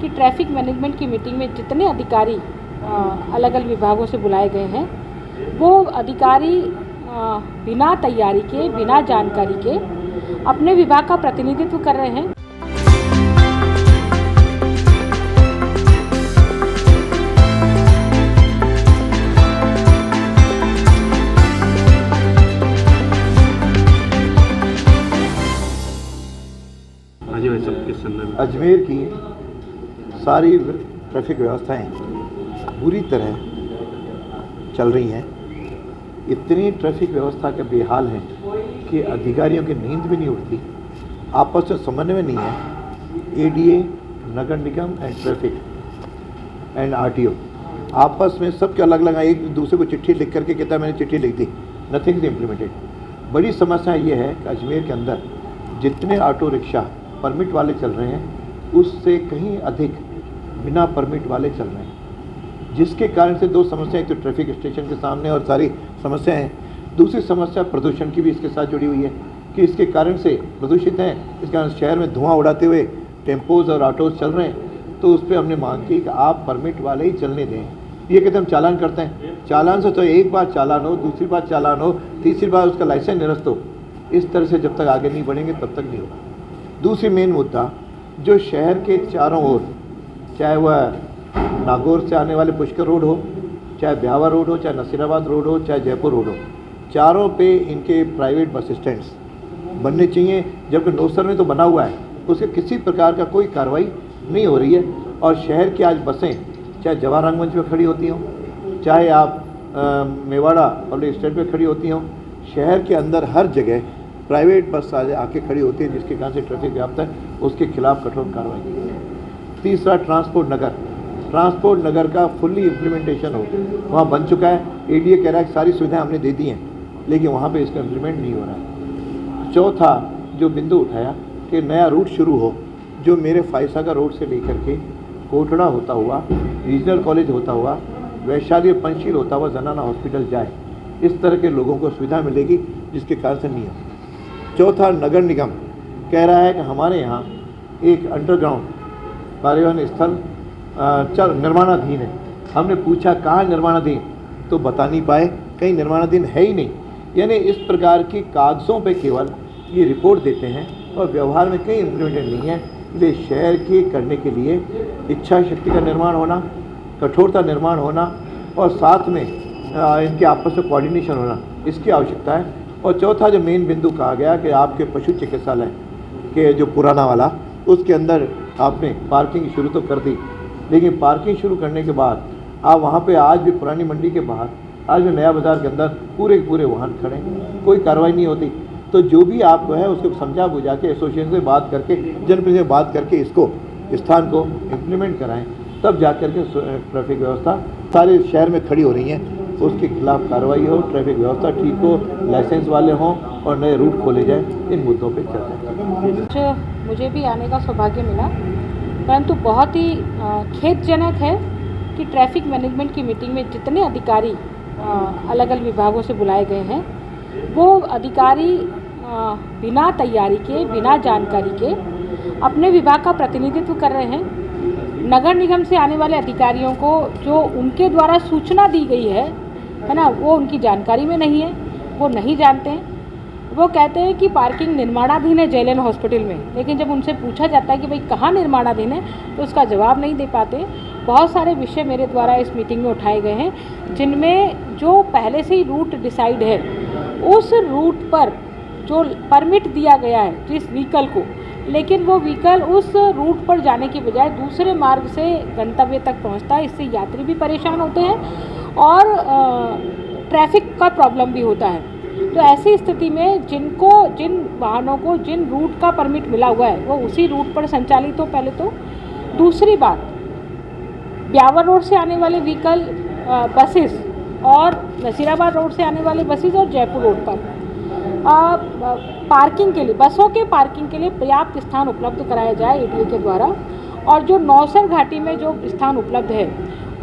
कि traffic management की meeting में जितने अधिकारी अलग अलग विभागों से बुलाए गए हैं वो अधिकारी बिना तैयारी के, बिना जानकारी के अपने विभाग का प्रतिनिधित्व कर रहे हैं। अजमेर की सारी ट्रैफिक व्यवस्थाएं बुरी तरह चल रही हैं। इतनी ट्रैफिक व्यवस्था के बेहाल हैं कि अधिकारियों की नींद भी नहीं उठती, आपस में समन्वय नहीं है। ADA, Nagar Nigam and traffic and RTO आपस में सबके अलग अलग एक दूसरे को चिट्ठी लिख करके कहता है मैंने चिट्ठी लिख दी, नथिंग इज इम्प्लीमेंटेड। बड़ी समस्या ये है कि अजमेर के अंदर जितने ऑटो रिक्शा परमिट वाले चल रहे हैं उससे कहीं अधिक बिना परमिट वाले चल रहे हैं, जिसके कारण से दो समस्याएं, तो ट्रैफिक स्टेशन के सामने और सारी समस्याएं हैं। दूसरी समस्या प्रदूषण की भी इसके साथ जुड़ी हुई है कि इसके कारण से प्रदूषित हैं, इस कारण शहर में धुआं उड़ाते हुए टेम्पोज और ऑटोज चल रहे हैं। तो उस पर हमने मांग की कि आप परमिट वाले ही चलने दें। ये कहते हम चालान करते हैं, चालान से तो एक बार चालान हो, दूसरी बार चालान हो, तीसरी बार उसका लाइसेंस निरस्त हो। इस तरह से जब तक आगे नहीं बढ़ेंगे तब तक नहीं होगा। दूसरी मेन मुद्दा, जो शहर के चारों ओर, चाहे वह नागौर से आने वाले पुष्कर रोड हो, चाहे ब्यावर रोड हो, चाहे नसीराबाद रोड हो, चाहे जयपुर रोड हो, चारों पे इनके प्राइवेट बस स्टैंड्स बनने चाहिए। जबकि नौसर में तो बना हुआ है, उसके किसी प्रकार का कोई कार्रवाई नहीं हो रही है। और शहर की आज बसें चाहे जवाहर रंगमंच में खड़ी होती हों, चाहे आप मेवाड़ा पब्लिक स्टैंड पे खड़ी होती हों, शहर के अंदर हर जगह प्राइवेट बस आके खड़ी होती है, जिसके कारण से ट्रैफिक व्याप्त है, उसके खिलाफ कठोर कार्रवाई की। तीसरा, ट्रांसपोर्ट नगर का फुल्ली इम्प्लीमेंटेशन हो, वहाँ बन चुका है। एडीए कह रहा है कि सारी सुविधाएं हमने दे दी हैं, लेकिन वहाँ पे इसका इम्प्लीमेंट नहीं हो रहा है। चौथा जो बिंदु उठाया कि नया रूट शुरू हो, जो मेरे फायसागर रोड से लेकर के कोटड़ा होता हुआ, रीजनल कॉलेज होता हुआ, वैशाली पंचशील होता हुआ जनाना हॉस्पिटल जाए, इस तरह के लोगों को सुविधा मिलेगी, जिसके कारण से नहीं हो। चौथा, नगर निगम कह रहा है कि हमारे यहाँ एक अंडरग्राउंड परिवहन स्थल निर्माणाधीन है। हमने पूछा कहाँ निर्माणाधीन, तो बता नहीं पाए, कहीं निर्माणाधीन है ही नहीं। यानी इस प्रकार की कागज़ों पे केवल ये रिपोर्ट देते हैं और व्यवहार में कहीं इम्प्लीमेंटेड नहीं है। इसलिए शहर के करने के लिए इच्छा शक्ति का निर्माण होना, कठोरता निर्माण होना और साथ में इनके आपस में कोऑर्डिनेशन होना, इसकी आवश्यकता है। और चौथा जो मेन बिंदु कहा गया कि आपके पशु चिकित्सालय के जो पुराना वाला, उसके अंदर आपने पार्किंग शुरू तो कर दी, लेकिन पार्किंग शुरू करने के बाद आप वहाँ पे आज भी पुरानी मंडी के बाहर, आज भी नया बाज़ार के अंदर पूरे वाहन खड़े, कोई कार्रवाई नहीं होती। तो जो भी आपको है उसको समझा बुझा के एसोसिएशन से बात करके, जनप्रतिनिधि से बात करके इसको स्थान को इम्प्लीमेंट कराएं, तब जा कर के ट्रैफिक व्यवस्था सारे शहर में खड़ी हो रही है, उसके खिलाफ कार्रवाई हो, ट्रैफिक व्यवस्था ठीक हो, लाइसेंस वाले हों और नए रूट खोले जाएं। इन मुद्दों पे चर्चा। मुझे भी आने का सौभाग्य मिला, परंतु बहुत ही खेदजनक है कि ट्रैफिक मैनेजमेंट की मीटिंग में जितने अधिकारी अलग अलग विभागों से बुलाए गए हैं वो अधिकारी बिना तैयारी के, बिना जानकारी के अपने विभाग का प्रतिनिधित्व कर रहे हैं। नगर निगम से आने वाले अधिकारियों को जो उनके द्वारा सूचना दी गई है ना, वो उनकी जानकारी में नहीं है, वो नहीं जानते हैं। वो कहते हैं कि पार्किंग निर्माणाधीन है जेएलएन हॉस्पिटल में, लेकिन जब उनसे पूछा जाता है कि भाई कहाँ निर्माणाधीन है, तो उसका जवाब नहीं दे पाते। बहुत सारे विषय मेरे द्वारा इस मीटिंग में उठाए गए हैं, जिनमें जो पहले से ही रूट डिसाइड है, उस रूट पर जो परमिट दिया गया है जिस व्हीकल को, लेकिन वो व्हीकल उस रूट पर जाने की बजाय दूसरे मार्ग से गंतव्य तक पहुंचता है। इससे यात्री भी परेशान होते हैं और ट्रैफिक का प्रॉब्लम भी होता है। तो ऐसी स्थिति में जिन वाहनों को जिन रूट का परमिट मिला हुआ है वो उसी रूट पर संचालित हो पहले तो। दूसरी बात, ब्यावर रोड से आने वाले व्हीकल बसेस और नसीराबाद रोड से आने वाले बसेस और जयपुर रोड पर पार्किंग के लिए, बसों के पार्किंग के लिए पर्याप्त स्थान उपलब्ध कराया जाए एडीए के द्वारा। और जो नौसर घाटी में जो स्थान उपलब्ध है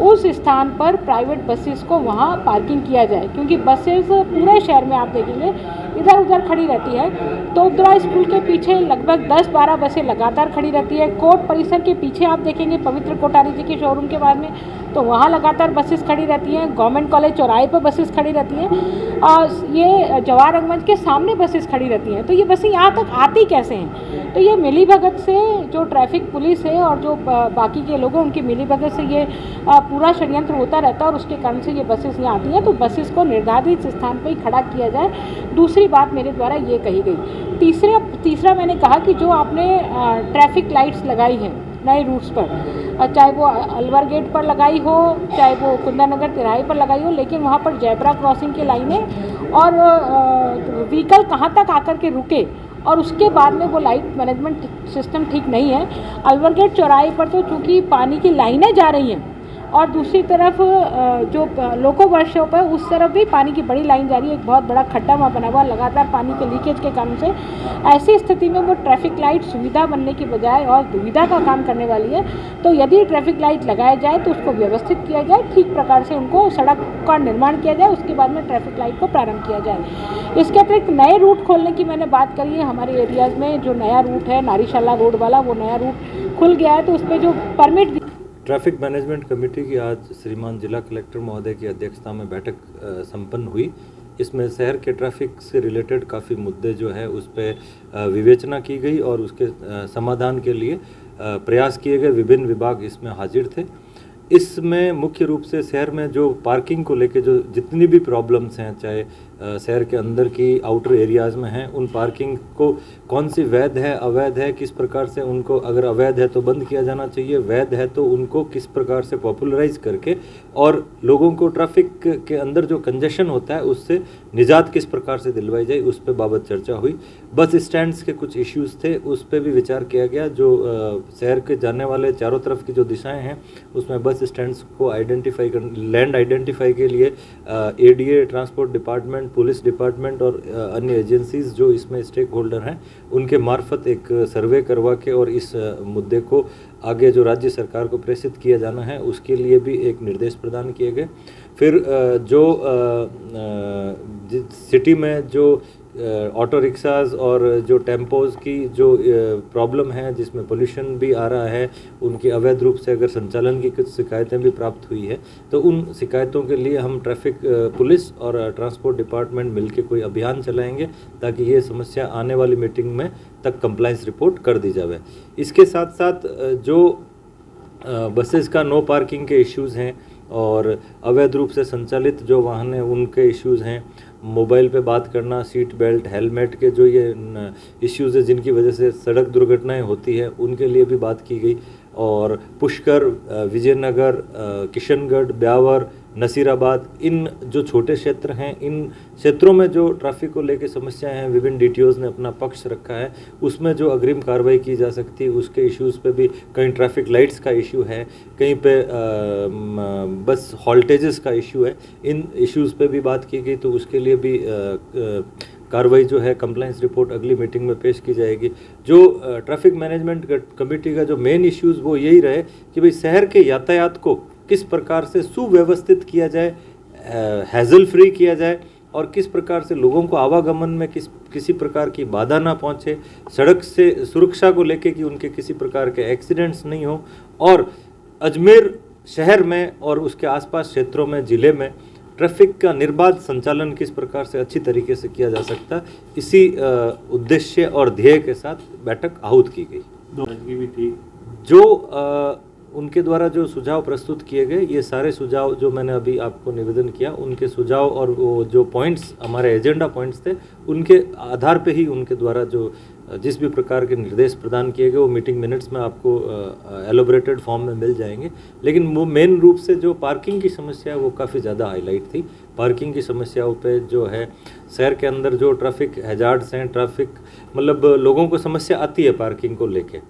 उस स्थान पर प्राइवेट बसेस को वहाँ पार्किंग किया जाए, क्योंकि बसेस पूरे शहर में आप देखेंगे इधर उधर खड़ी रहती है। तोपदरा स्कूल के पीछे लगभग 10-12 बसें लगातार खड़ी रहती है। कोर्ट परिसर के पीछे आप देखेंगे पवित्र कोठारी जी के शोरूम के बाद में, तो वहाँ लगातार बसेस खड़ी रहती हैं। गवर्नमेंट कॉलेज चौराहे पर बसेस खड़ी रहती हैं और ये जवाहर रंगमंच के सामने बसेस खड़ी रहती हैं। तो ये बसें यहाँ तक आती कैसे हैं? तो ये मिलीभगत से जो ट्रैफिक पुलिस है और जो बाकी के लोग हैं उनकी मिलीभगत से ये पूरा षड्यंत्र होता रहता है और उसके कारण से ये बसेस यहाँ आती हैं। तो बसेस को निर्धारित स्थान पर ही खड़ा किया जाए। दूसरी बात मेरे द्वारा ये कही गई। तीसरा मैंने कहा कि जो आपने ट्रैफिक लाइट्स लगाई हैं नए रूट्स पर, चाहे वो अलवर गेट पर लगाई हो, चाहे वो कुंदननगर तिराहे पर लगाई हो, लेकिन वहाँ पर जेब्रा क्रॉसिंग की लाइनें और व्हीकल कहाँ तक आकर के रुके और उसके बाद में वो लाइट मैनेजमेंट सिस्टम ठीक नहीं है। अलवर गेट चौराहे पर तो चूँकि पानी की लाइनें जा रही हैं और दूसरी तरफ जो लोको वर्कशॉप है उस तरफ भी पानी की बड़ी लाइन जा रही है। एक बहुत बड़ा खड्डा वहाँ बना हुआ लगातार पानी के लीकेज के कारण से। ऐसी स्थिति में वो ट्रैफिक लाइट सुविधा बनने की बजाय और दुविधा का काम करने वाली है। तो यदि ट्रैफिक लाइट लगाया जाए तो उसको व्यवस्थित किया जाए, ठीक प्रकार से उनको सड़क का निर्माण किया जाए, उसके बाद में ट्रैफिक लाइट को प्रारंभ किया जाए। इसके अतिरिक्त नए रूट खोलने की मैंने बात करी है। हमारे एरियाज़ में जो नया रूट है नारीशाला रोड वाला, वो नया रूट खुल गया है। तो उस पर जो परमिट ट्रैफिक मैनेजमेंट कमेटी की आज श्रीमान जिला कलेक्टर महोदय की अध्यक्षता में बैठक संपन्न हुई। इसमें शहर के ट्रैफिक से रिलेटेड काफ़ी मुद्दे जो है उस पर विवेचना की गई और उसके समाधान के लिए प्रयास किए गए। विभिन्न विभाग इसमें हाजिर थे। इसमें मुख्य रूप से शहर में जो पार्किंग को लेके जो जितनी भी प्रॉब्लम्स हैं, चाहे शहर के अंदर की आउटर एरियाज़ में हैं, उन पार्किंग को कौन सी वैध है अवैध है, किस प्रकार से उनको, अगर अवैध है तो बंद किया जाना चाहिए, वैध है तो उनको किस प्रकार से पॉपुलराइज करके और लोगों को ट्रैफिक के अंदर जो कंजेशन होता है उससे निजात किस प्रकार से दिलवाई जाए, उस पर बाबत चर्चा हुई। बस स्टैंड्स के कुछ इश्यूज़ थे, उस पर भी विचार किया गया। जो शहर के जाने वाले चारों तरफ की जो दिशाएँ हैं उसमें बस स्टैंड्स को आइडेंटिफाई कर, लैंड आइडेंटिफाई के लिए ADA, transport department, police department और अन्य एजेंसीज जो इसमें स्टेक होल्डर हैं उनके मार्फत एक सर्वे करवा के और इस मुद्दे को आगे जो राज्य सरकार को प्रेषित किया जाना है उसके लिए भी एक निर्देश प्रदान किए गए। फिर जो सिटी में जो ऑटो रिक्शाज और जो टेम्पोज की जो प्रॉब्लम है जिसमें पोल्यूशन भी आ रहा है, उनकी अवैध रूप से अगर संचालन की कुछ शिकायतें भी प्राप्त हुई है, तो उन शिकायतों के लिए हम ट्रैफिक पुलिस और ट्रांसपोर्ट डिपार्टमेंट मिलकर कोई अभियान चलाएंगे ताकि ये समस्या आने वाली मीटिंग में तक कंप्लाइंस रिपोर्ट कर दी जाए। इसके साथ साथ जो बसेस का नो पार्किंग के इश्यूज़ हैं और अवैध रूप से संचालित जो वाहन हैं उनके इश्यूज़ हैं, मोबाइल पे बात करना, सीट बेल्ट, हेलमेट के जो ये इश्यूज़ है जिनकी वजह से सड़क दुर्घटनाएं होती है, उनके लिए भी बात की गई। और पुष्कर, विजयनगर, किशनगढ़, ब्यावर, नसीराबाद, इन जो छोटे क्षेत्र हैं, इन क्षेत्रों में जो ट्रैफिक को लेकर समस्याएं हैं, विभिन्न DTOs ने अपना पक्ष रखा है। उसमें जो अग्रिम कार्रवाई की जा सकती है उसके इश्यूज़ पे भी, कहीं ट्रैफिक लाइट्स का इशू है, कहीं पे बस हॉल्टेजेस का इशू है, इन इश्यूज़ पे भी बात की गई। तो उसके लिए भी कार्रवाई जो है कंप्लाइंस रिपोर्ट अगली मीटिंग में पेश की जाएगी। जो ट्रैफिक मैनेजमेंट कमेटी का जो मेन इश्यूज़ वो यही रहे कि भाई शहर के यातायात को किस प्रकार से सुव्यवस्थित किया जाए, हैजल फ्री किया जाए और किस प्रकार से लोगों को आवागमन में किसी प्रकार की बाधा ना पहुंचे, सड़क से सुरक्षा को लेके कि उनके किसी प्रकार के एक्सीडेंट्स नहीं हो, और अजमेर शहर में और उसके आसपास क्षेत्रों में, ज़िले में ट्रैफिक का निर्बाध संचालन किस प्रकार से अच्छी तरीके से किया जा सकता है, इसी उद्देश्य और ध्येय के साथ बैठक आहूत की गई। भी थी जो उनके द्वारा जो सुझाव प्रस्तुत किए गए, ये सारे सुझाव जो मैंने अभी आपको निवेदन किया, उनके सुझाव और वो जो पॉइंट्स हमारे एजेंडा पॉइंट्स थे, उनके आधार पे ही उनके द्वारा जो जिस भी प्रकार के निर्देश प्रदान किए गए वो मीटिंग मिनट्स में आपको एलोबरेटेड फॉर्म में मिल जाएंगे। लेकिन वो मेन रूप से जो पार्किंग की समस्या है वो काफ़ी ज़्यादा हाईलाइट थी। पार्किंग की समस्याओं पे जो है शहर के अंदर जो ट्रैफिक हैजार्ड्स हैं, ट्रैफिक मतलब लोगों को समस्या आती है पार्किंग को लेके,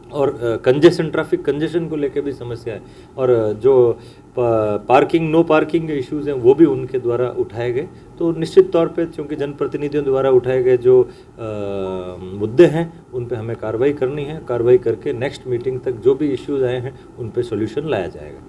और कंजेशन, ट्रैफिक कंजेशन को लेके भी समस्या है, और जो पार्किंग, नो पार्किंग के इश्यूज़ हैं वो भी उनके द्वारा उठाए गए। तो निश्चित तौर पे चूँकि जनप्रतिनिधियों द्वारा उठाए गए जो मुद्दे हैं उन पे हमें कार्रवाई करनी है। कार्रवाई करके नेक्स्ट मीटिंग तक जो भी इश्यूज़ आए हैं उन पे सॉल्यूशन लाया जाएगा।